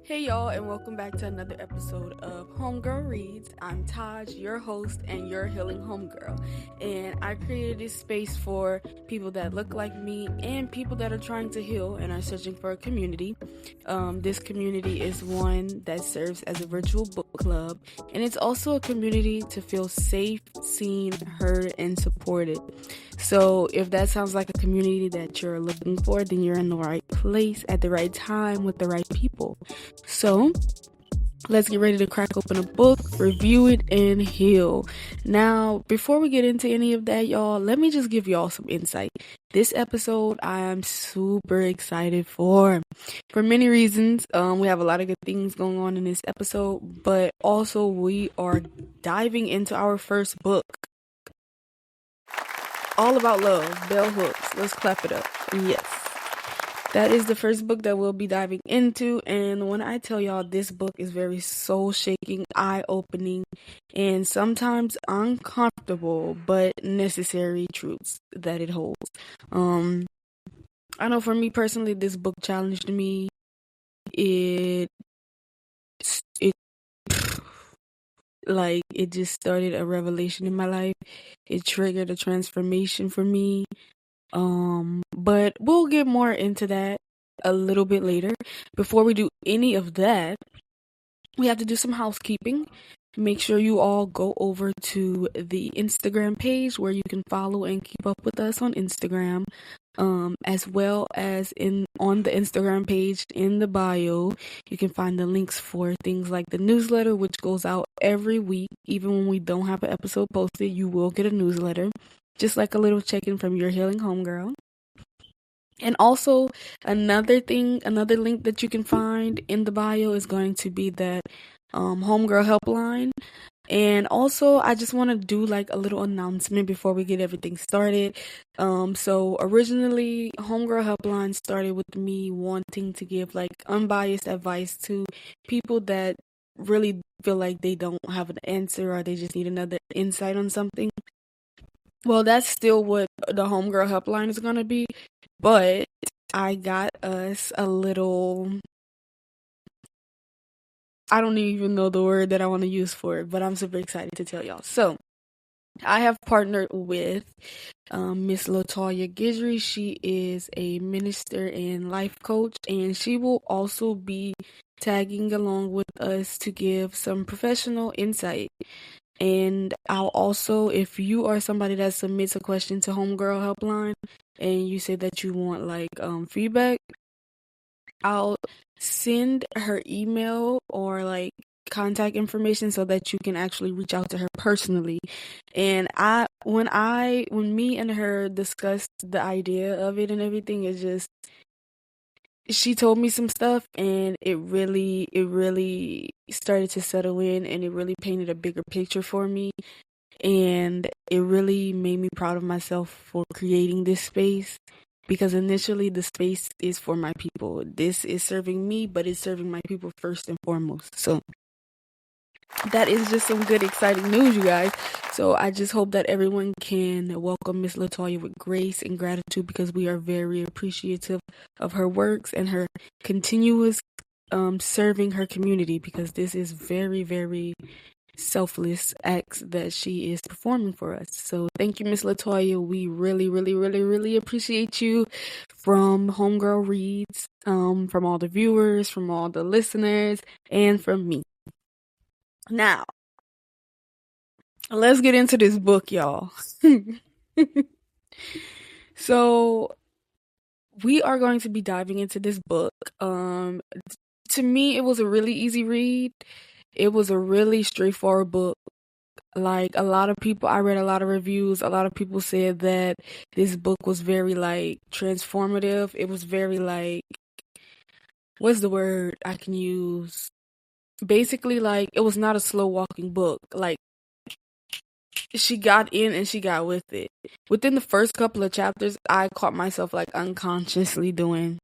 Hey y'all, and welcome back to another episode of Homegirl Reads. I'm Taj, your host and your healing homegirl. And I created this space for people that look like me and people that are trying to heal and are searching for a community. This community is one that serves as a virtual book club, and it's also a community to feel safe, seen, heard, and supported. So if that sounds like a community that you're looking for, then you're in the right place at the right time with the right people. So let's get ready to crack open a book, review it, and heal. Now, before we get into any of that, y'all, let me just give y'all some insight. This episode I am super excited for many reasons. We have a lot of good things going on in this episode, but also we are diving into our first book. All About Love, Bell Hooks. Let's clap it up. Yes. That is the first book that we'll be diving into, and when I tell y'all this book is very soul-shaking, eye-opening, and sometimes uncomfortable but necessary truths that it holds. I know for me personally, this book challenged me. It it just started a revelation in my life. It triggered a transformation for me. But we'll get more into that a little bit later. Before we do any of that, we have to do some housekeeping. Make sure you all go over to the Instagram page where you can follow and keep up with us on Instagram. As well as on the Instagram page in the bio, you can find the links for things like the newsletter, which goes out every week. Even when we don't have an episode posted, you will get a newsletter, just like a little check-in from your healing homegirl. And also another link that you can find in the bio is going to be that Homegirl helpline. And also, I just want to do like a little announcement before we get everything started. So originally, Homegirl Helpline started with me wanting to give like unbiased advice to people that really feel like they don't have an answer or they just need another insight on something. Well, that's still what the Homegirl Helpline is going to be, but I got us a little... I don't even know the word that I want to use for it, but I'm super excited to tell y'all. So, I have partnered with Miss Latoya Guidry. She is a minister and life coach, and she will also be tagging along with us to give some professional insight. And I'll also, if you are somebody that submits a question to Homegirl Helpline and you say that you want like feedback, I'll send her email or like contact information so that you can actually reach out to her personally. And when me and her discussed the idea of it and everything, it just, she told me some stuff and it really started to settle in, and it really painted a bigger picture for me, and it really made me proud of myself for creating this space, because initially the space is for my people. This is serving me, but it's serving my people first and foremost. So that is just some good, exciting news, you guys. So I just hope that everyone can welcome Miss Latoya with grace and gratitude, because we are very appreciative of her works and her continuous serving her community, because this is very, very selfless acts that she is performing for us. So thank you, Miss Latoya. We really, really, really, really appreciate you from Homegirl Reads, from all the viewers, from all the listeners, and from me. Now, let's get into this book, y'all. So, we are going to be diving into this book. To me, it was a really easy read. It was a really straightforward book. Like, a lot of people, I read a lot of reviews. A lot of people said that this book was very, like, transformative. It was very, like, what's the word I can use? Basically, like, it was not a slow walking book. Like, she got in and she got with it. Within the first couple of chapters, I caught myself like unconsciously doing,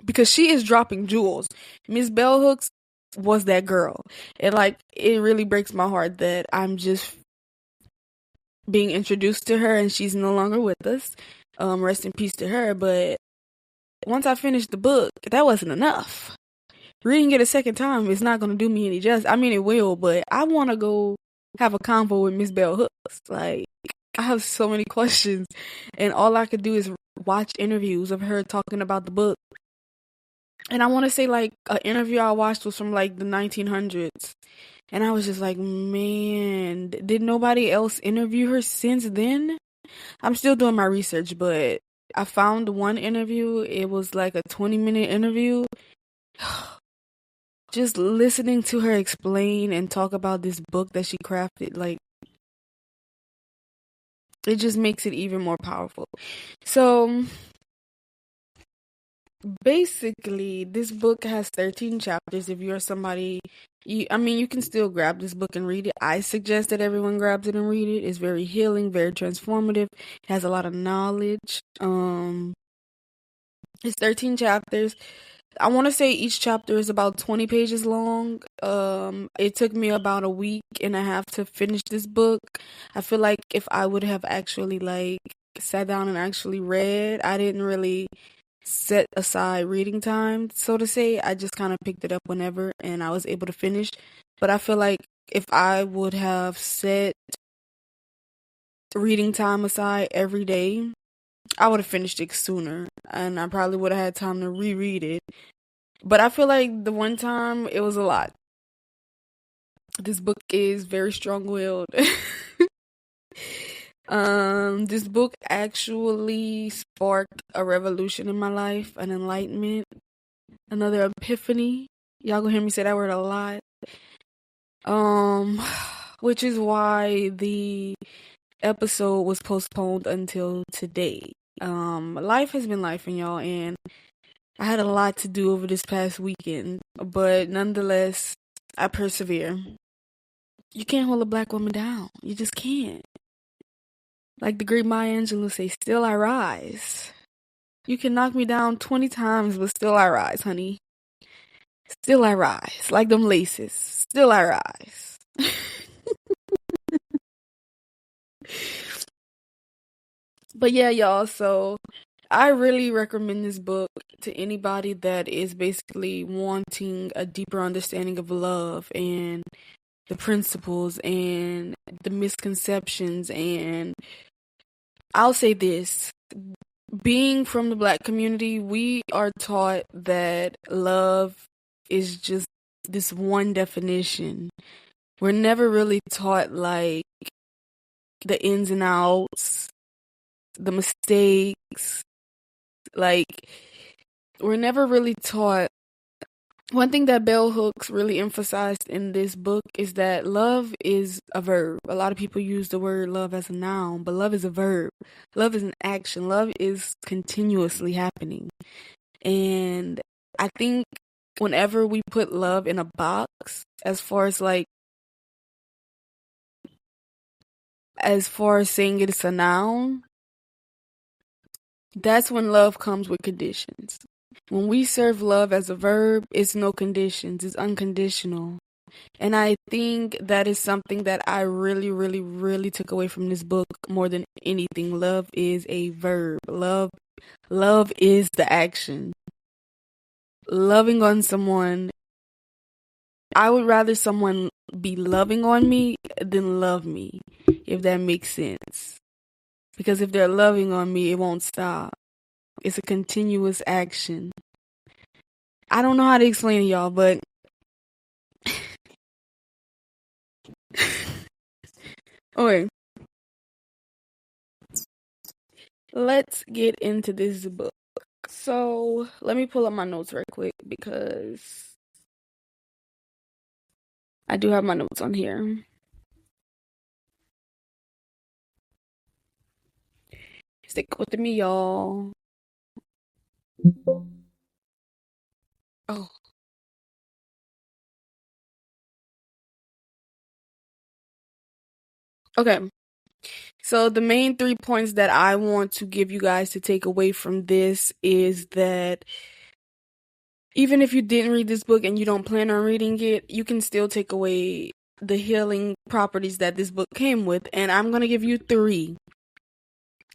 because she is dropping jewels. Miss Bell Hooks was that girl. And like, it really breaks my heart that I'm just being introduced to her and she's no longer with us. Rest in peace to her. But once I finished the book, that wasn't enough. Reading it a second time is not going to do me any justice. I mean, it will, but I want to go have a convo with Miss Bell Hooks. Like, I have so many questions, and all I could do is watch interviews of her talking about the book. And I want to say, like, an interview I watched was from, like, the 1900s. And I was just like, man, did nobody else interview her since then? I'm still doing my research, but I found one interview. It was like a 20-minute interview. Just listening to her explain and talk about this book that she crafted, like, it just makes it even more powerful. So, basically, this book has 13 chapters. If you're somebody, you can still grab this book and read it. I suggest that everyone grabs it and read it. It's very healing, very transformative. It has a lot of knowledge. It's 13 chapters. I want to say each chapter is about 20 pages long. It took me about a week and a half to finish this book. I feel like if I would have actually, like, sat down and actually read, I didn't really set aside reading time, so to say. I just kind of picked it up whenever and I was able to finish. But I feel like if I would have set reading time aside every day, I would have finished it sooner, and I probably would have had time to reread it. But I feel like the one time, it was a lot. This book is very strong-willed. This book actually sparked a revolution in my life, an enlightenment, another epiphany. Y'all gonna hear me say that word a lot. Which is why the episode was postponed until today. Life has been lifing, y'all, and I had a lot to do over this past weekend, but nonetheless, I persevere. You can't hold a black woman down. You just can't. Like the great Maya Angelou say, still I rise. You can knock me down 20 times, but still I rise, honey. Still I rise. Like them laces. Still I rise. But yeah, y'all, so I really recommend this book to anybody that is basically wanting a deeper understanding of love and the principles and the misconceptions. And I'll say this, being from the Black community, we are taught that love is just this one definition. We're never really taught, like, the ins and outs, the mistakes. Like, we're never really taught. One thing that Bell Hooks really emphasized in this book is that love is a verb. A lot of people use the word love as a noun, but love is a verb. Love is an action. Love is continuously happening. And I think whenever we put love in a box, as far as saying it's a noun, that's when love comes with conditions. When we serve love as a verb, it's no conditions, it's unconditional. And I think that is something that I really, really, really took away from this book more than anything. Love is a verb. Love is the action. Loving on someone, I would rather someone be loving on me than love me, if that makes sense. Because if they're loving on me, it won't stop. It's a continuous action. I don't know how to explain it, y'all, but okay. Let's get into this book. So, let me pull up my notes right quick because I do have my notes on here. Stick with me, y'all. Oh. Okay. So the main 3 points that I want to give you guys to take away from this is that even if you didn't read this book and you don't plan on reading it, you can still take away the healing properties that this book came with. And I'm going to give you 3.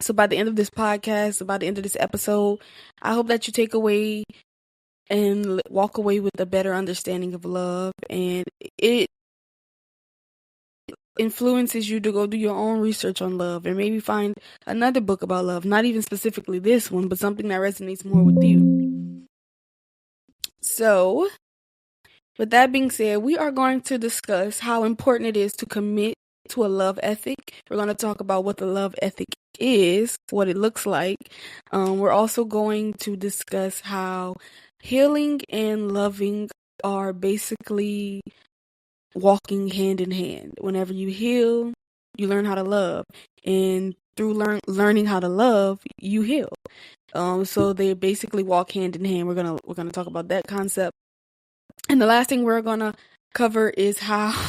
So by the end of this podcast, by the end of this episode, I hope that you take away and walk away with a better understanding of love, and it influences you to go do your own research on love and maybe find another book about love, not even specifically this one, but something that resonates more with you. So, with that being said, we are going to discuss how important it is to commit to a love ethic. We're going to talk about what the love ethic is, what it looks like. We're also going to discuss how healing and loving are basically walking hand in hand. Whenever you heal, you learn how to love, and through learning how to love, you heal. So they basically walk hand in hand. We're gonna talk about that concept, and the last thing we're gonna cover is how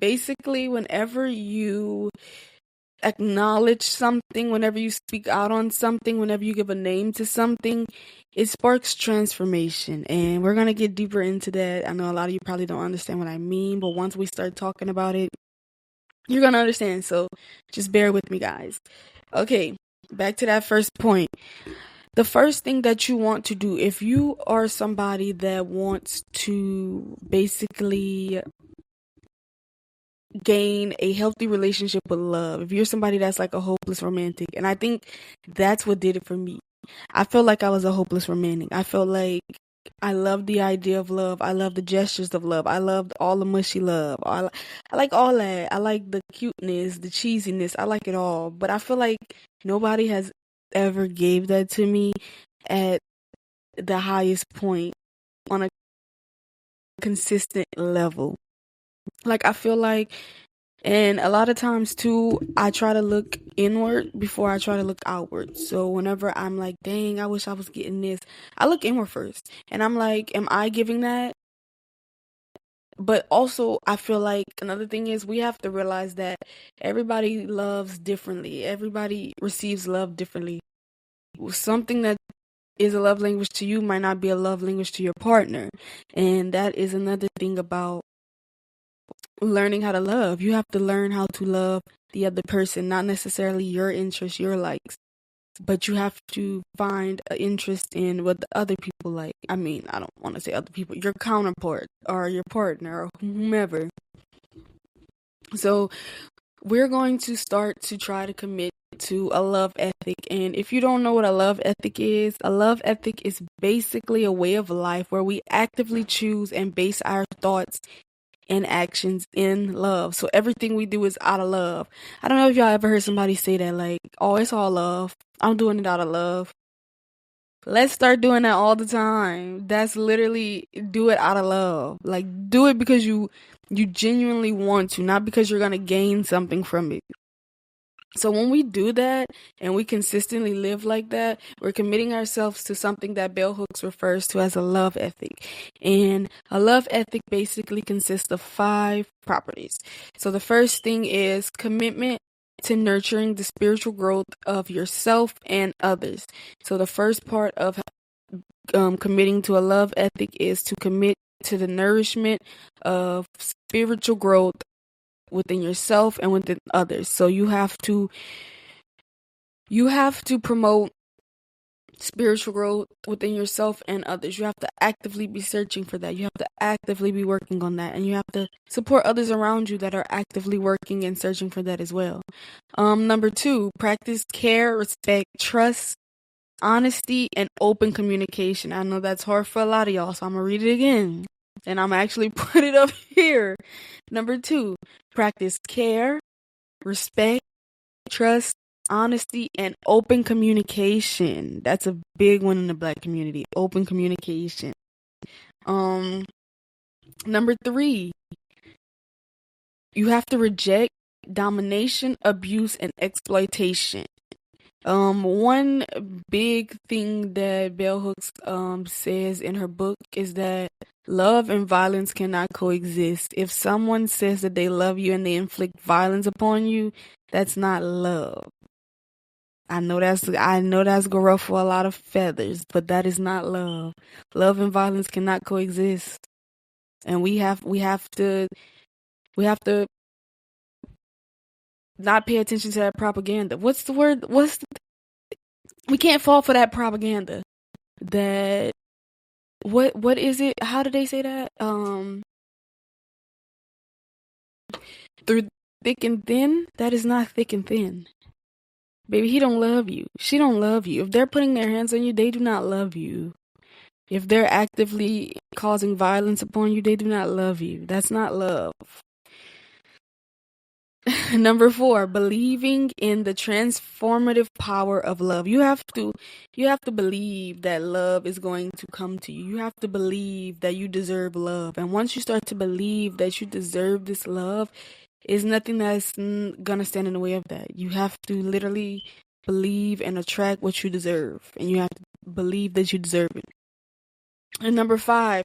basically whenever you acknowledge something, whenever you speak out on something, whenever you give a name to something, it sparks transformation. And we're going to get deeper into that. I know a lot of you probably don't understand what I mean, but once we start talking about it, you're going to understand. So just bear with me, guys. Okay, back to that first point. The first thing that you want to do, if you are somebody that wants to basically gain a healthy relationship with love, if you're somebody that's like a hopeless romantic, and I think that's what did it for me. I felt like I was a hopeless romantic. I felt like I loved the idea of love. I love the gestures of love. I loved all the mushy love. I like all that. I like the cuteness, the cheesiness. I like it all. But I feel like nobody has ever gave that to me at the highest point on a consistent level. Like, I feel like, and a lot of times too, I try to look inward before I try to look outward. So whenever I'm like, dang, I wish I was getting this, I look inward first. And I'm like, am I giving that? But also, I feel like another thing is we have to realize that everybody loves differently. Everybody receives love differently. Something that is a love language to you might not be a love language to your partner. And that is another thing about learning how to love. You have to learn how to love the other person, not necessarily your interests, your likes, but you have to find an interest in what the other people like. I mean, I don't want to say other people, your counterpart or your partner or whomever. So we're going to start to try to commit to a love ethic. And if you don't know what a love ethic is basically a way of life where we actively choose and base our thoughts and actions in love. So everything we do is out of love. I don't know if y'all ever heard somebody say that, like, oh, it's all love. I'm doing it out of love. Let's start doing that all the time. That's literally do it out of love. Like, do it because you genuinely want to, not because you're going to gain something from it. So when we do that and we consistently live like that, we're committing ourselves to something that Bell Hooks refers to as a love ethic. And a love ethic basically consists of 5 properties. So the first thing is commitment to nurturing the spiritual growth of yourself and others. So the first part of committing to a love ethic is to commit to the nourishment of spiritual growth within yourself and within others. So you have to promote spiritual growth within yourself and others. You have to actively be searching for that. You have to actively be working on that, and you have to support others around you that are actively working and searching for that as well. Number 2, practice care, respect, trust, honesty, and open communication. I know that's hard for a lot of y'all, so I'm gonna read it again. And I'm actually put it up here. Number 2, practice care, respect, trust, honesty, and open communication. That's a big one in the Black community. Open communication. Number 3, you have to reject domination, abuse, and exploitation. One big thing that Bell Hooks says in her book is that love and violence cannot coexist. If someone says that they love you and they inflict violence upon you, that's not love. I know that's gonna ruffle a lot of feathers, but that is not love. Love and violence cannot coexist, and we have to not pay attention to that propaganda. What's the word? We can't fall for that propaganda. That what is it? How do they say that? Through thick and thin? That is not thick and thin. Baby, he don't love you. She don't love you. If they're putting their hands on you, they do not love you. If they're actively causing violence upon you, they do not love you. That's not love. Number 4, believing in the transformative power of love. You have to believe that love is going to come to you. You have to believe that you deserve love. And once you start to believe that you deserve this love, is nothing that's gonna stand in the way of that. You have to literally believe and attract what you deserve, and you have to believe that you deserve it. And number 5,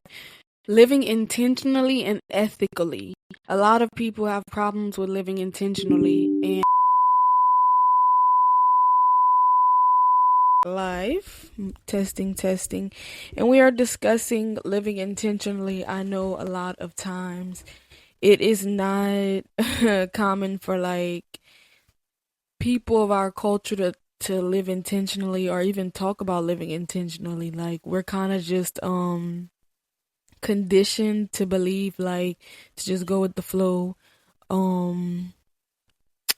living intentionally and ethically. A lot of people have problems with living intentionally and live. Testing. And we are discussing living intentionally. I know a lot of times it is not common for like people of our culture to live intentionally or even talk about living intentionally. Like we're kind of just conditioned to believe like to just go with the flow.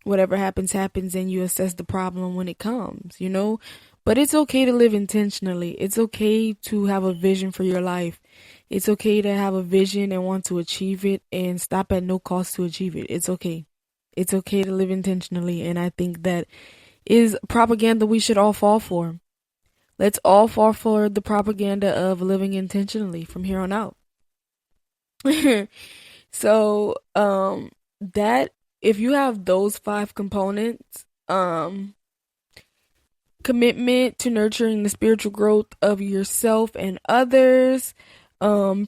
Whatever happens and you assess the problem when it comes, you know? But it's okay to live intentionally. It's okay to have a vision for your life. It's okay to have a vision and want to achieve it and stop at no cost to achieve it. It's okay. It's okay to live intentionally, and I think that is propaganda we should all fall for. Let's all fall for the propaganda of living intentionally from here on out. So, that if you have those 5 components, commitment to nurturing the spiritual growth of yourself and others,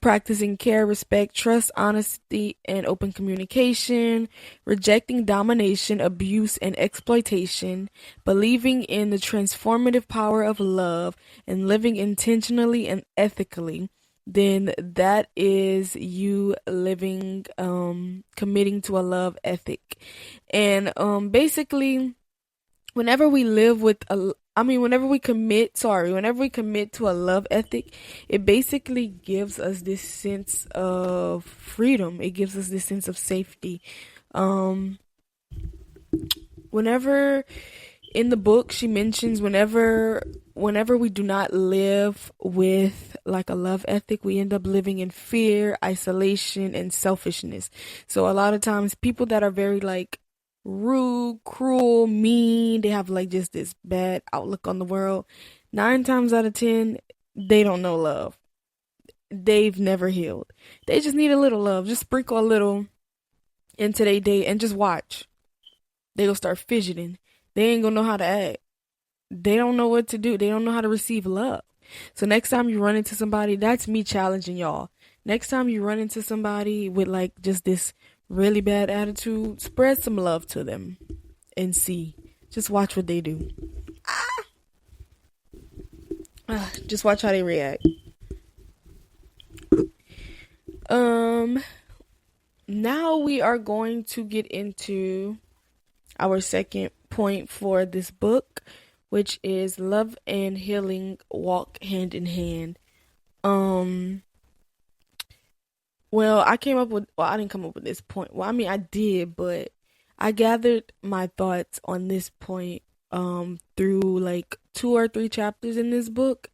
practicing care, respect, trust, honesty, and open communication, rejecting domination, abuse, and exploitation, believing in the transformative power of love, and living intentionally and ethically, then that is you living, committing to a love ethic. And basically, whenever we commit to a love ethic, it basically gives us this sense of freedom. It gives us this sense of safety. Whenever in the book she mentions whenever we do not live with like a love ethic, we end up living in fear, isolation, and selfishness. So a lot of times people that are very like rude, cruel, mean, they have like just this bad outlook on the world. 9 times out of 10, they don't know love. They've never healed. They just need a little love. Just sprinkle a little into their day and just watch. They'll start fidgeting. They ain't gonna know how to act. They don't know what to do. They don't know how to receive love. So next time you run into somebody, that's me challenging y'all. Next time you run into somebody with like just this really bad attitude, spread some love to them and see. Just watch what they do. Just watch how they react. Now we are going to get into our second point for this book, which is love and healing walk hand in hand. Well, I didn't come up with this point. Well, I mean, I did, but I gathered my thoughts on this point through like 2 or 3 chapters in this book.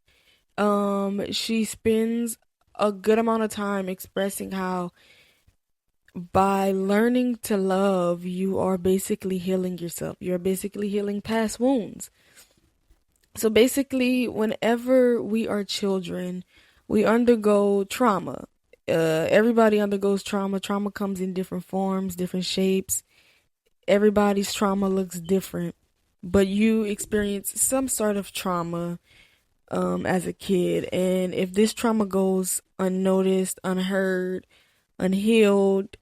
She spends a good amount of time expressing how by learning to love, you are basically healing yourself. You're basically healing past wounds. So basically, whenever we are children, we undergo trauma. Everybody undergoes trauma. Trauma comes in different forms, different shapes. Everybody's trauma looks different. But you experience some sort of trauma as a kid. And if this trauma goes unnoticed, unheard, unhealed,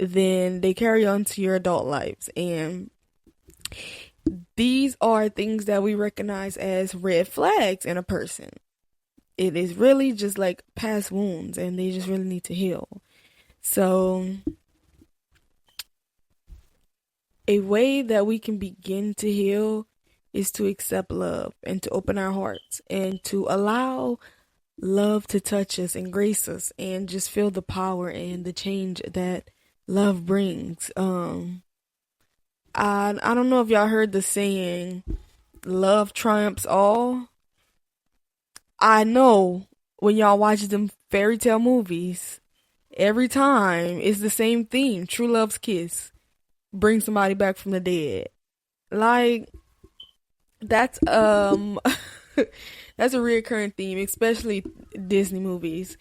then they carry on to your adult lives. And these are things that we recognize as red flags in a person. It is really just like past wounds, and they just really need to heal. So A way that we can begin to heal is to accept love and to open our hearts and to allow love to touch us and grace us and just feel the power and the change that love brings. I don't know if y'all heard the saying, love triumphs all. I know when y'all watch them fairy tale movies, every time it's the same theme. True love's kiss. Bring somebody back from the dead. Like, that's that's a reoccurring theme, especially Disney movies.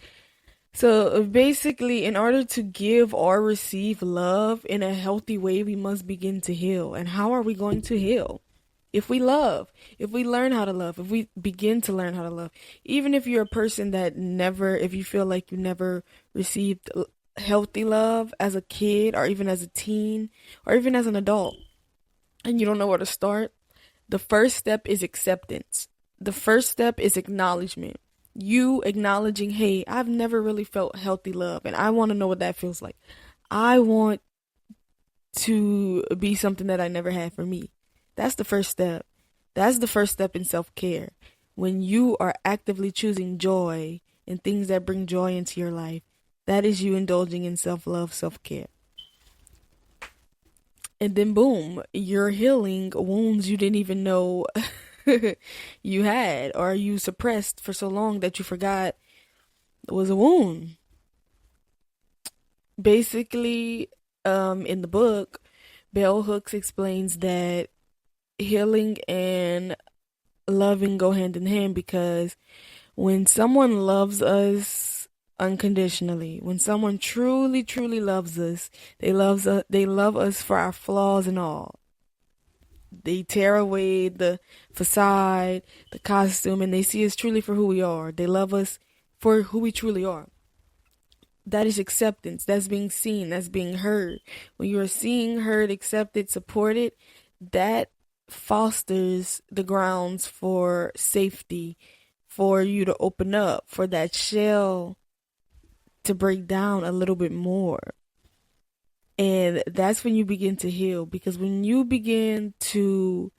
So basically, in order to give or receive love in a healthy way, we must begin to heal. And how are we going to heal? If we love, if we learn how to love, if we begin to learn how to love, even if you're a person that never, if you feel like you never received healthy love as a kid or even as a teen or even as an adult and you don't know where to start, the first step is acceptance. The first step is acknowledgement. You acknowledging, hey, I've never really felt healthy love and I want to know what that feels like. I want to be something that I never had for me. That's the first step. That's the first step in self-care. When you are actively choosing joy and things that bring joy into your life, that is you indulging in self-love, self-care. And then boom, you're healing wounds you didn't even know you had, or you suppressed for so long that you forgot it was a wound. Basically, in the book, Bell Hooks explains that healing and loving go hand in hand, because when someone loves us unconditionally, when someone truly, truly loves us, they love us for our flaws and all. They tear away the facade, the costume, and they see us truly for who we are. They love us for who we truly are. That is acceptance. That's being seen. That's being heard. When you are seen, heard, accepted, supported, that fosters the grounds for safety, for you to open up, for that shell to break down a little bit more. And that's when you begin to heal, because when you begin to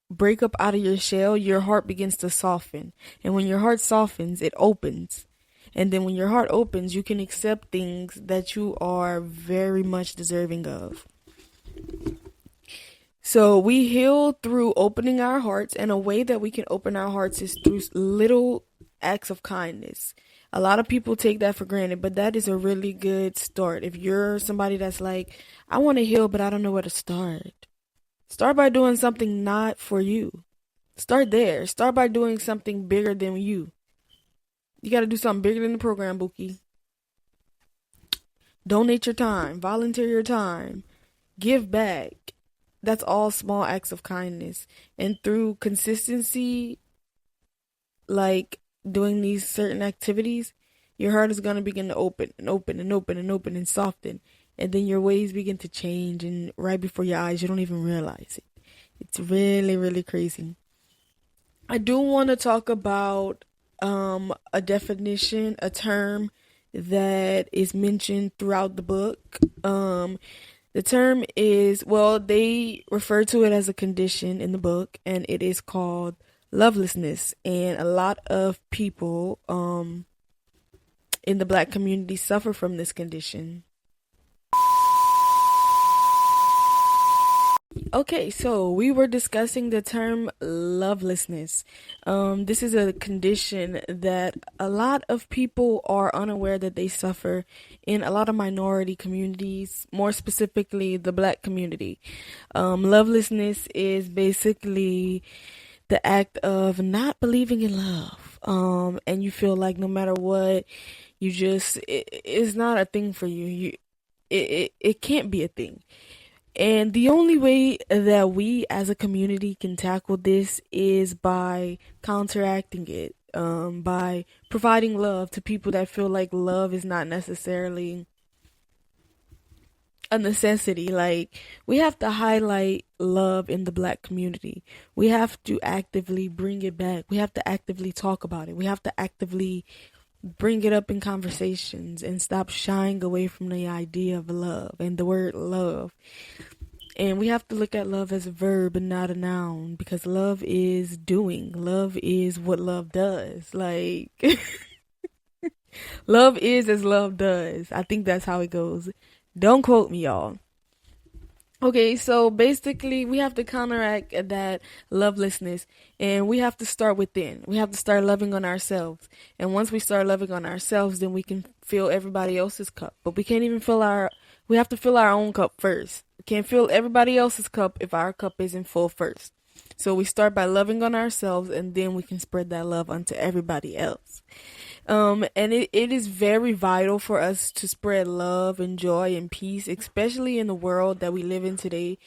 break up out of your shell, your heart begins to soften. And when your heart softens, it opens. And then when your heart opens, you can accept things that you are very much deserving of. So we heal through opening our hearts, and a way that we can open our hearts is through little acts of kindness. A lot of people take that for granted, but that is a really good start. If you're somebody that's like, I want to heal, but I don't know where to start. Start by doing something not for you. Start there. Start by doing something bigger than you. You got to do something bigger than the program, Bookie. Donate your time. Volunteer your time. Give back. That's all small acts of kindness. And through consistency, like doing these certain activities, your heart is going to begin to open and open and open and open and soften. And then your ways begin to change. And right before your eyes, you don't even realize it. It's really, really crazy. I do want to talk about a definition, a term that is mentioned throughout the book. The term is, well, they refer to it as a condition in the book, and it is called lovelessness. And a lot of people in the Black community suffer from this condition. Okay, so we were discussing the term lovelessness. This is a condition that a lot of people are unaware that they suffer in a lot of minority communities, more specifically the Black community. Lovelessness is basically the act of not believing in love. And you feel like no matter what, it's not a thing for you. It can't be a thing. And the only way that we as a community can tackle this is by counteracting it, by providing love to people that feel like love is not necessarily a necessity. Like, we have to highlight love in the Black community. We have to actively bring it back. We have to actively talk about it. We have to actively bring it up in conversations and stop shying away from the idea of love and the word love. And we have to look at love as a verb and not a noun, because love is doing. Love is what love does. Like, love is as love does. I think that's how it goes. Don't quote me, y'all. Okay, so basically, we have to counteract that lovelessness, and we have to start within. We have to start loving on ourselves. And once we start loving on ourselves, then we can fill everybody else's cup. But we can't even we have to fill our own cup first. We can't fill everybody else's cup if our cup isn't full first. So we start by loving on ourselves, and then we can spread that love onto everybody else. And it is very vital for us to spread love and joy and peace, especially in the world that we live in today.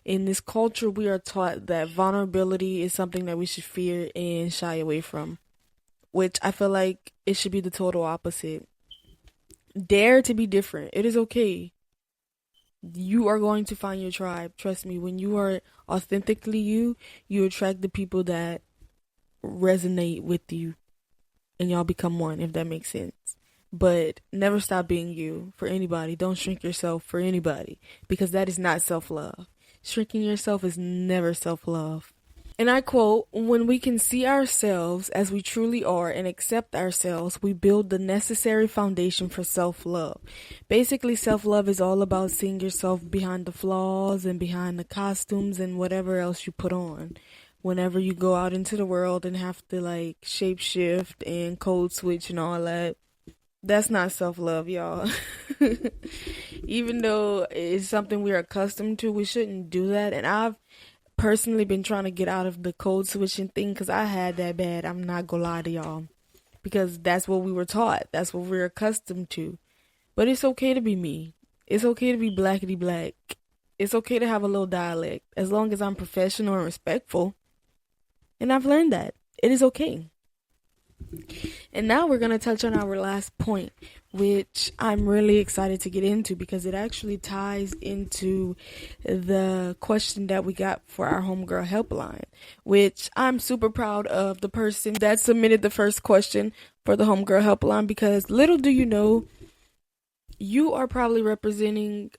In this culture, we are taught that vulnerability is something that we should fear and shy away from, which I feel like it should be the total opposite. Dare to be different. It is okay. You are going to find your tribe. Trust me, when you are authentically you, you attract the people that resonate with you, and y'all become one, if that makes sense. But never stop being you for anybody. Don't shrink yourself for anybody, because that is not self-love. Shrinking yourself is never self-love. And I quote, "When we can see ourselves as we truly are and accept ourselves, we build the necessary foundation for self-love." Basically, self-love is all about seeing yourself behind the flaws and behind the costumes and whatever else you put on. Whenever you go out into the world and have to like shape shift and code switch and all that, that's not self-love, y'all. Even though it's something we're accustomed to, we shouldn't do that. And I've personally been trying to get out of the code switching thing, because I had that bad. I'm not gonna lie to y'all, because that's what we were taught. That's what we're accustomed to. But it's okay to be me. It's okay to be blackety black. It's okay to have a little dialect, as long as I'm professional and respectful. And I've learned that it is okay. And now we're going to touch on our last point, which I'm really excited to get into, because it actually ties into the question that we got for our Homegirl helpline, which I'm super proud of the person that submitted the first question for the Homegirl helpline, because little do you know, you are probably representing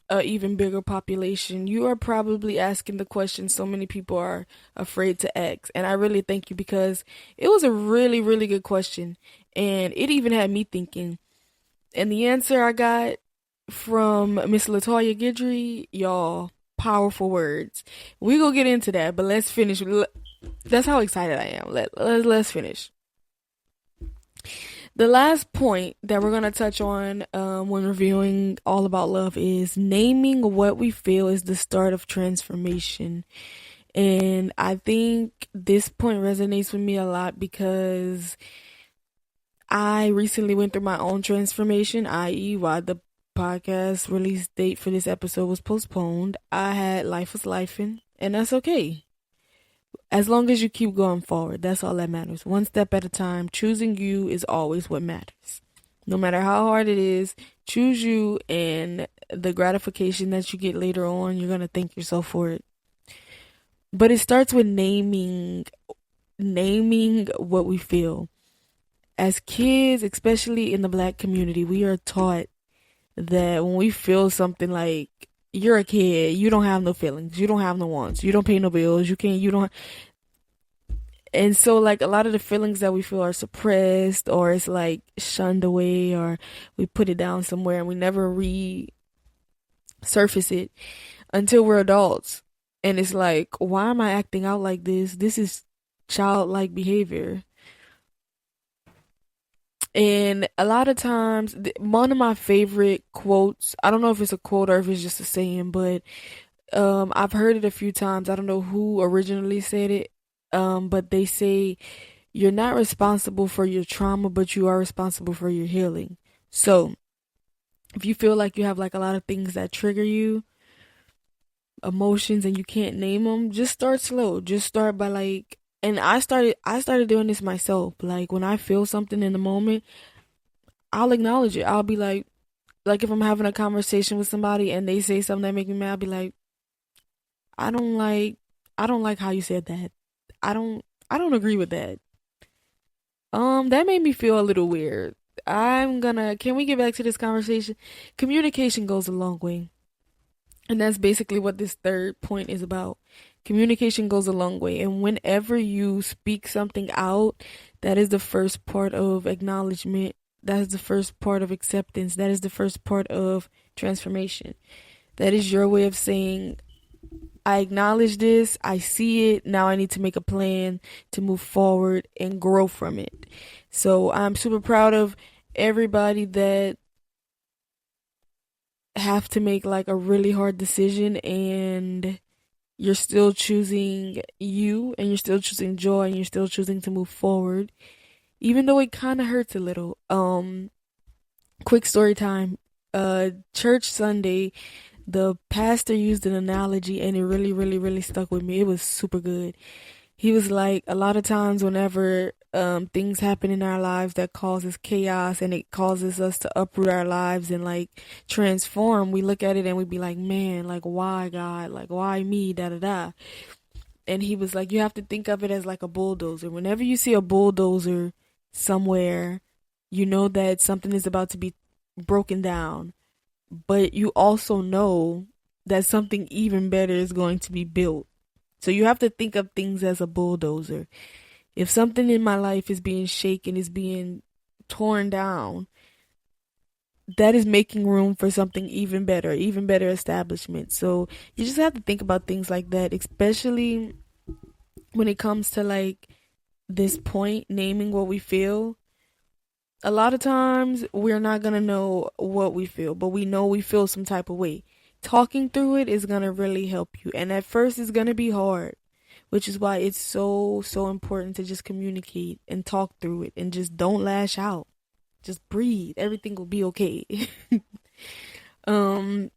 a even bigger population. You are probably asking the question so many people are afraid to ask. And I really thank you, because it was a really, really good question. And it even had me thinking. And the answer I got from Miss Latoya Guidry, y'all, powerful words. We gonna get into that, but let's finish. That's how excited I am. Let's finish. The last point that we're going to touch on when reviewing All About Love is naming what we feel is the start of transformation. And I think this point resonates with me a lot, because I recently went through my own transformation, i.e. why the podcast release date for this episode was postponed. I had life was lifing, and that's okay. As long as you keep going forward, that's all that matters. One step at a time. Choosing you is always what matters. No matter how hard it is, choose you, and the gratification that you get later on, you're going to thank yourself for it. But it starts with naming what we feel. As kids, especially in the Black community, we are taught that when we feel something, like, you're a kid, you don't have no feelings, you don't have no wants, you don't pay no bills, you don't. And so, like, a lot of the feelings that we feel are suppressed, or it's like shunned away, or we put it down somewhere and we never resurface it until we're adults. And it's like, why am I acting out like this? This is childlike behavior. And a lot of times, one of my favorite quotes, I don't know if it's a quote or if it's just a saying, but I've heard it a few times. I don't know who originally said it, but they say, you're not responsible for your trauma, but you are responsible for your healing. So if you feel like you have like a lot of things that trigger you, emotions, and you can't name them, just start slow. Just start by like, and I started doing this myself. Like, when I feel something in the moment, I'll acknowledge it. I'll be like if I'm having a conversation with somebody and they say something that make me mad, I'll be like, I don't like how you said that. I don't agree with that. That made me feel a little weird. Can we get back to this conversation? Communication goes a long way. And that's basically what this third point is about. Communication goes a long way. And whenever you speak something out, that is the first part of acknowledgement. That is the first part of acceptance. That is the first part of transformation. That is your way of saying, I acknowledge this, I see it, now I need to make a plan to move forward and grow from it. So I'm super proud of everybody that have to make like a really hard decision and you're still choosing you and you're still choosing joy and you're still choosing to move forward even though it kind of hurts a little. Quick story time. Church Sunday, the pastor used an analogy and it really really stuck with me. It was super good. He was like, a lot of times whenever things happen in our lives that causes chaos and it causes us to uproot our lives and like transform, we look at it and we be like, man, like why God, like why me, da da da. And he was like, you have to think of it as like a bulldozer. Whenever you see a bulldozer somewhere, you know that something is about to be broken down, but you also know that something even better is going to be built. So you have to think of things as a bulldozer. If something in my life is being shaken, is being torn down, that is making room for something even better establishment. So you just have to think about things like that, especially when it comes to like this point, naming what we feel. A lot of times we're not going to know what we feel, but we know we feel some type of way. Talking through it is going to really help you. And at first it's going to be hard, which is why it's so important to just communicate and talk through it and just don't lash out. Just breathe. Everything will be okay. um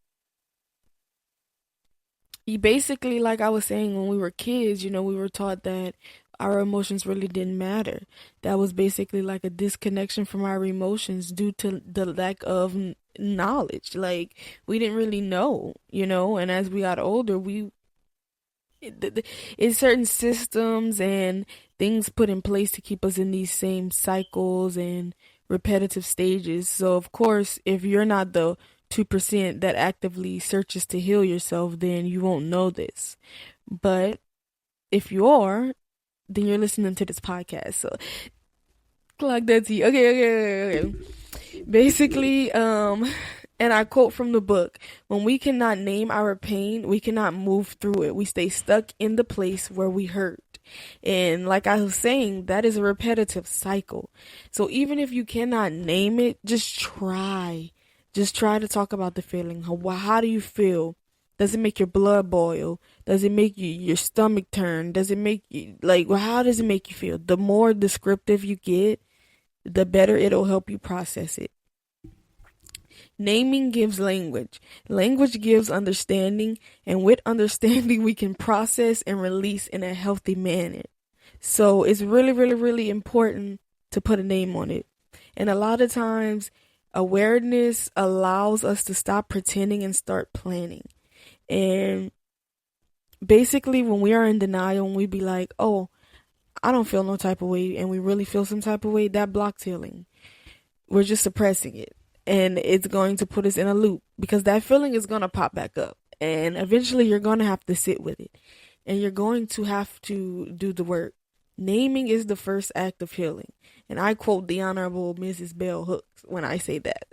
you basically, like I was saying, when we were kids, we were taught that our emotions really didn't matter. That was basically like a disconnection from our emotions due to the lack of knowledge. Like we didn't really know, and as we got older, it's certain systems and things put in place to keep us in these same cycles and repetitive stages. So of course, if you're not the 2% that actively searches to heal yourself, then you won't know this. But if you are, then you're listening to this podcast. So clock that T. Okay. Basically, and I quote from the book, when we cannot name our pain, we cannot move through it. We stay stuck in the place where we hurt. And like I was saying, that is a repetitive cycle. So even if you cannot name it, just try. Just try to talk about the feeling. How do you feel? Does it make your blood boil? Does it make your stomach turn? Does it make you, how does it make you feel? The more descriptive you get, the better it'll help you process it. Naming gives language. Language gives understanding, and with understanding, we can process and release in a healthy manner. So it's really important to put a name on it. And a lot of times, awareness allows us to stop pretending and start planning. And basically, when we are in denial and we be like, oh, I don't feel no type of way, and we really feel some type of way, that blocks healing. We're just suppressing it. And it's going to put us in a loop because that feeling is going to pop back up. And eventually you're going to have to sit with it. And you're going to have to do the work. Naming is the first act of healing. And I quote the Honorable Mrs. Bell Hooks when I say that.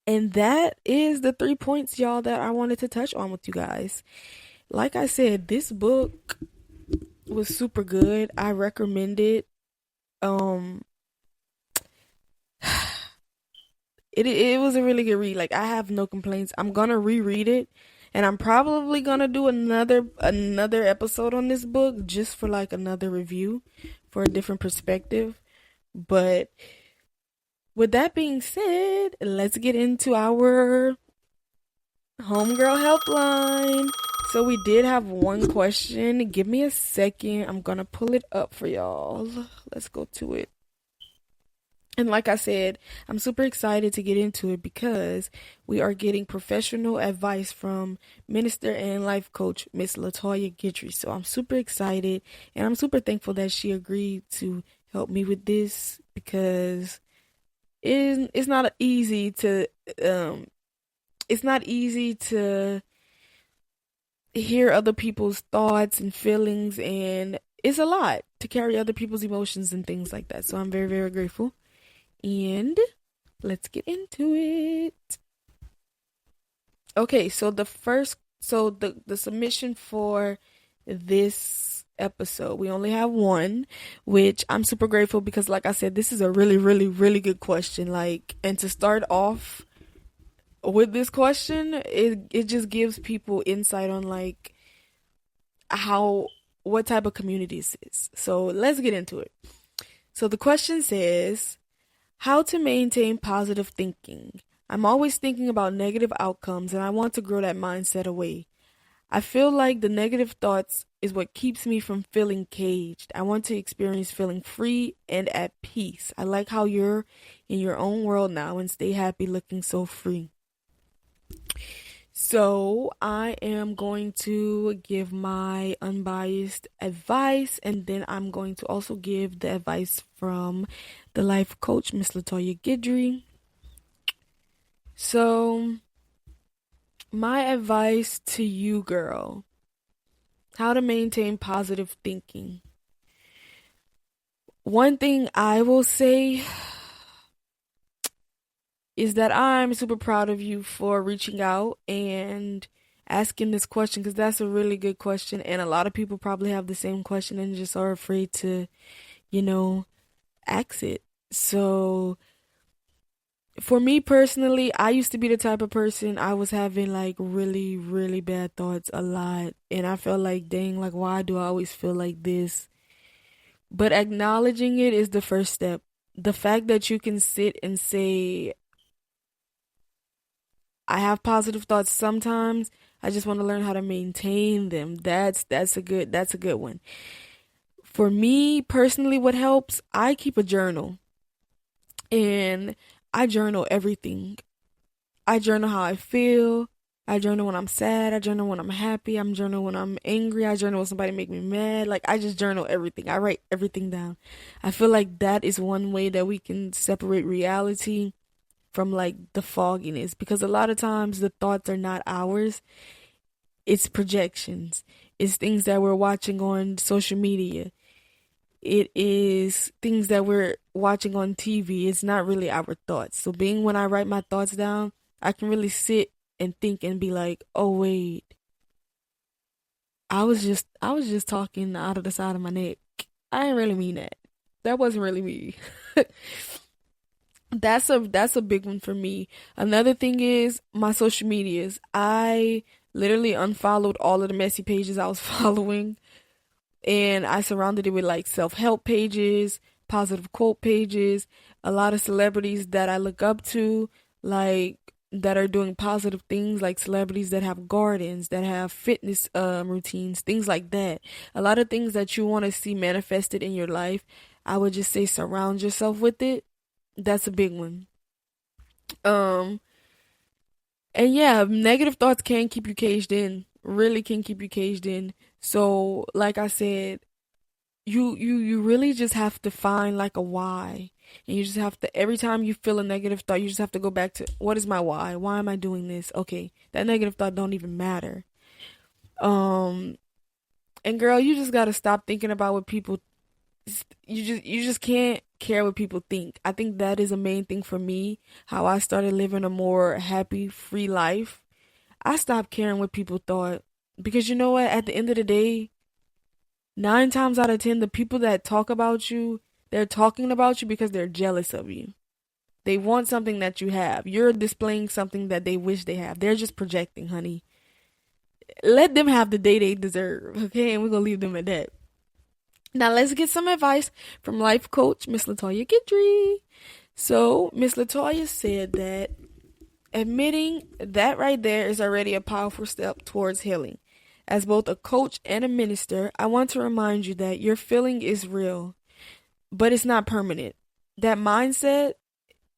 And that is the 3 points, y'all, that I wanted to touch on with you guys. Like I said, this book was super good. I recommend it. It was a really good read. Like I have no complaints. I'm gonna reread it, and I'm probably gonna do another episode on this book just for like another review for a different perspective. But with that being said, let's get into our Homegirl helpline. So we did have one question. Give me a second. I'm gonna pull it up for y'all. Let's go to it. And like I said, I'm super excited to get into it because we are getting professional advice from minister and life coach, Miss LaToya Guidry. So I'm super excited and I'm super thankful that she agreed to help me with this because it's not easy to it's not easy to hear other people's thoughts and feelings, and it's a lot to carry other people's emotions and things like that. So I'm very, very grateful. And let's get into it. Okay, so the submission for this episode, we only have one, which I'm super grateful because, like I said, this is a really, really, really good question. Like, and to start off with this question, it just gives people insight on like what type of community this is. So let's get into it. So the question says, how to maintain positive thinking. I'm always thinking about negative outcomes and I want to grow that mindset away. I feel like the negative thoughts is what keeps me from feeling caged. I want to experience feeling free and at peace. I like how you're in your own world now and stay happy looking so free. So I am going to give my unbiased advice, and then I'm going to also give the advice from the life coach, Miss LaToya Guidry. So my advice to you, girl, how to maintain positive thinking. One thing I will say is that I'm super proud of you for reaching out and asking this question, because that's a really good question, and a lot of people probably have the same question and just are afraid to, ask it. So for me personally, I used to be the type of person, I was having like really, really bad thoughts a lot, and I felt like, dang, like why do I always feel like this? But acknowledging it is the first step. The fact that you can sit and say, I have positive thoughts sometimes, I just want to learn how to maintain them. That's a good one. For me personally, what helps, I keep a journal. And I journal everything. I journal how I feel. I journal when I'm sad. I journal when I'm happy. I'm journal when I'm angry. I journal when somebody make me mad. Like, I just journal everything. I write everything down. I feel like that is one way that we can separate reality from like the fogginess, because a lot of times the thoughts are not ours. It's projections. It's things that we're watching on social media. It is things that we're watching on TV. It's not really our thoughts. So when I write my thoughts down, I can really sit and think and be like, oh wait, I was just talking out of the side of my neck. I didn't really mean that. That wasn't really me. That's a big one for me. Another thing is my social medias. I literally unfollowed all of the messy pages I was following, and I surrounded it with like self-help pages, positive quote pages, a lot of celebrities that I look up to, like that are doing positive things, like celebrities that have gardens, that have fitness routines, things like that. A lot of things that you want to see manifested in your life. I would just say surround yourself with it. That's a big one. Um, and yeah, negative thoughts can keep you caged in. Really can keep you caged in. So, like I said, you really just have to find like a why. And you just have to, every time you feel a negative thought, you just have to go back to, what is my why? Why am I doing this? Okay, that negative thought don't even matter. Um, and girl, you just gotta stop thinking about what people, you just can't care what people think. I think that is a main thing for me, how I started living a more happy, free life. I stopped caring what people thought, because you know what, at the end of the day, 9 times out of 10, the people that talk about you, they're talking about you because they're jealous of you. They want something that you have. You're displaying something that they wish they have. They're just projecting, honey. Let them have the day they deserve, okay? And we're going to leave them at that. Now let's get some advice from life coach Miss LaToya Guidry. So Miss LaToya said that admitting that right there is already a powerful step towards healing. As both a coach and a minister, I want to remind you that your feeling is real, but it's not permanent. That mindset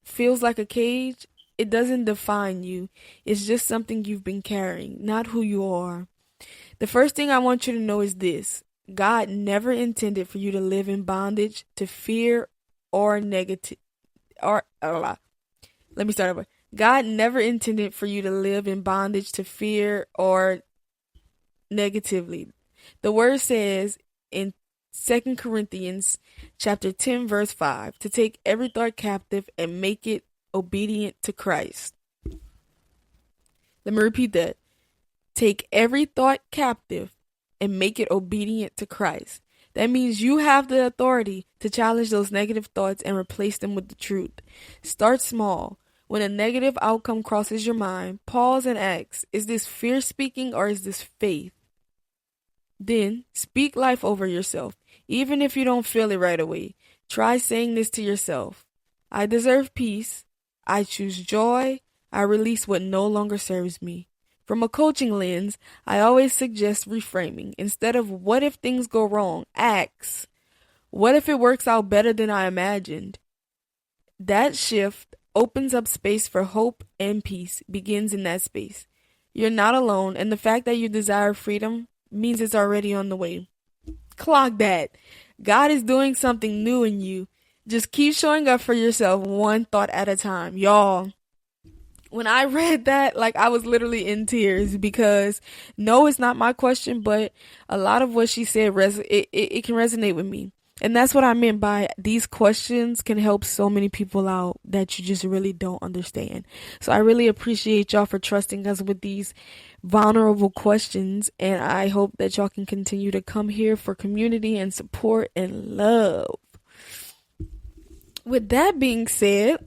feels like a cage. It doesn't define you. It's just something you've been carrying, not who you are. The first thing I want you to know is this. God never intended for you to live in bondage to fear or negative, or let me start over. God never intended for you to live in bondage to fear or negatively. The word says in 2 Corinthians chapter 10 verse 5 to take every thought captive and make it obedient to Christ. Let me repeat that. Take every thought captive and make it obedient to Christ. That means you have the authority to challenge those negative thoughts and replace them with the truth. Start small. When a negative outcome crosses your mind, pause and ask, is this fear speaking or is this faith? Then speak life over yourself. Even if you don't feel it right away, try saying this to yourself. I deserve peace. I choose joy. I release what no longer serves me. From a coaching lens, I always suggest reframing. Instead of what if things go wrong, ask, what if it works out better than I imagined? That shift opens up space for hope and peace, begins in that space. You're not alone, and the fact that you desire freedom means it's already on the way. Clock that. God is doing something new in you. Just keep showing up for yourself one thought at a time. Y'all, when I read that, I was literally in tears because no, it's not my question, but a lot of what she said, it can resonate with me. And that's what I meant by these questions can help so many people out that you just really don't understand. So I really appreciate y'all for trusting us with these vulnerable questions. And I hope that y'all can continue to come here for community and support and love. With that being said,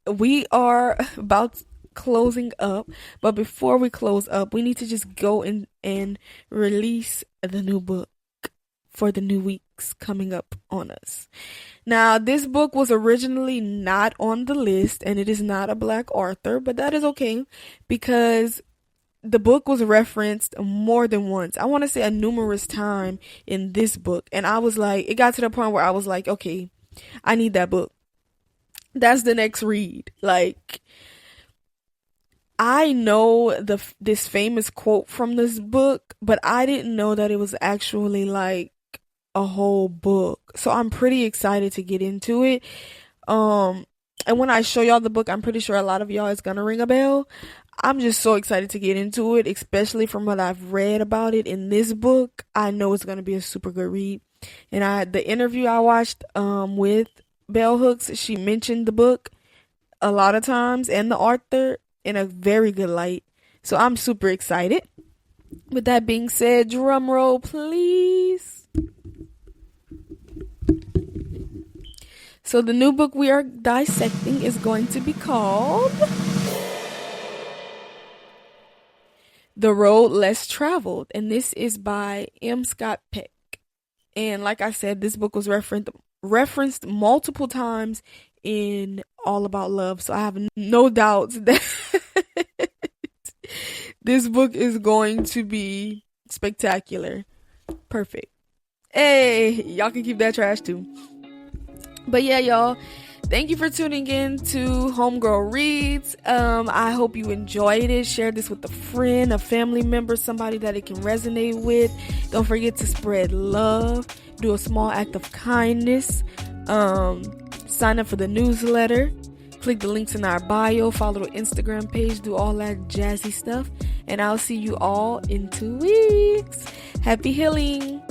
we are about closing up, but before we close up, we need to just go in and release the new book for the new weeks coming up on us. Now, this book was originally not on the list, and it is not a Black author, but that is okay because the book was referenced more than once. I want to say a numerous time in this book, and I was like, it got to the point where I was like, okay, I need that book. That's the next read. I know this famous quote from this book, but I didn't know that it was actually a whole book. So I'm pretty excited to get into it. And when I show y'all the book, I'm pretty sure a lot of y'all is gonna ring a bell. I'm just so excited to get into it, especially from what I've read about it in this book. I know it's gonna be a super good read. And the interview I watched with Bell Hooks, she mentioned the book a lot of times and the author in a very good light. So I'm super excited. With that being said, drum roll please. So the new book we are dissecting is going to be called The Road Less Traveled, and this is by M. Scott Peck. And like I said, this book was referenced multiple times in All About Love, so I have no doubts that this book is going to be spectacular. Perfect. Hey, y'all can keep that trash too. But yeah, y'all, thank you for tuning in to Homegirl Reads. I hope you enjoyed it. Share this with a friend, a family member, somebody that it can resonate with. Don't forget to spread love. Do a small act of kindness. Sign up for the newsletter. Click the links in our bio. Follow the Instagram page. Do all that jazzy stuff. And I'll see you all in 2 weeks. Happy healing.